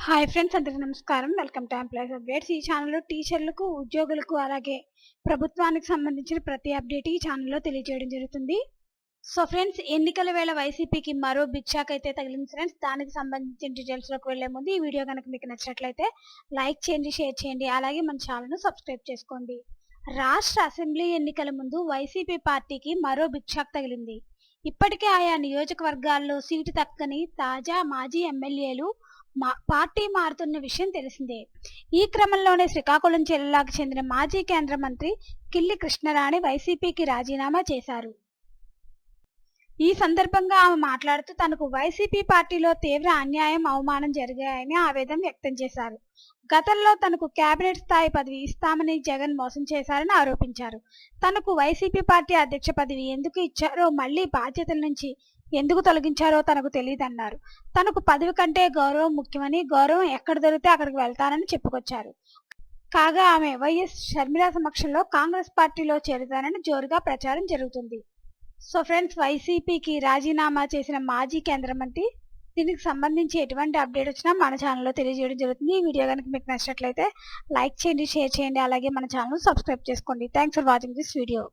Hi friends, అందరికీ నమస్కారం. Welcome to employees updates. ఈ ఛానల్లో టీచర్లకు, ఉద్యోగులకు అలాగే ప్రభుత్వానికి సంబంధించిన ప్రతి అప్డేట్ ఈ ఛానల్లో తెలియజేయడం జరుగుతుంది. సో ఫ్రెండ్స్, ఎన్నికల వేళ వైసీపీకి మరో బిగ్ షాక్ అయితే తగిలింది ఫ్రెండ్స్. దానికి సంబంధించిన డీటెయిల్స్లోకి వెళ్లే ముందు ఈ వీడియో కనుక మీకు నచ్చినట్లయితే లైక్ చేయండి, షేర్ చేయండి, అలాగే మన ఛానల్ను సబ్స్క్రైబ్ చేసుకోండి. రాష్ట్ర అసెంబ్లీ ఎన్నికల ముందు వైసీపీ పార్టీకి మరో బిగ్ షాక్ తగిలింది. ఇప్పటికే ఆయా నియోజకవర్గాల్లో సీటు దక్కని తాజా మాజీ ఎమ్మెల్యేలు పార్టీ మారుతున్న విషయం తెలిసిందే. ఈ క్రమంలోనే శ్రీకాకుళం జిల్లాకు చెందిన మాజీ కేంద్ర మంత్రి కిల్లి కృష్ణరాణి వైసీపీకి రాజీనామా చేశారు. ఈ సందర్భంగా ఆమె మాట్లాడుతూ తనకు వైసీపీ పార్టీలో తీవ్ర అన్యాయం, అవమానం జరిగాయని ఆవేదన వ్యక్తం చేశారు. గతంలో తనకు కేబినెట్ స్థాయి పదవి ఇస్తామని జగన్ మోసం చేశారని ఆరోపించారు. తనకు వైసీపీ పార్టీ అధ్యక్ష పదవి ఎందుకు ఇచ్చారో, మళ్లీ బాధ్యతల నుంచి ఎందుకు తొలగించారో తనకు తెలియదన్నారు. తనకు పదవి కంటే గౌరవం ముఖ్యమని, గౌరవం ఎక్కడ దొరికితే అక్కడికి వెళ్తానని చెప్పుకొచ్చారు. కాగా ఆమె వైఎస్ షర్మిల సమక్షంలో కాంగ్రెస్ పార్టీలో చేరుతానని జోరుగా ప్రచారం జరుగుతుంది. సో ఫ్రెండ్స్, వైసీపీకి రాజీనామా చేసిన మాజీ కేంద్ర మంత్రి, దీనికి సంబంధించి ఎటువంటి అప్డేట్ వచ్చినా మన ఛానల్లో తెలియజేయడం జరుగుతుంది. ఈ వీడియో కనుక మీకు నచ్చినట్లయితే లైక్ చేయండి, షేర్ చేయండి, అలాగే మన ఛానల్ సబ్స్క్రైబ్ చేసుకోండి. Thanks for watching this video.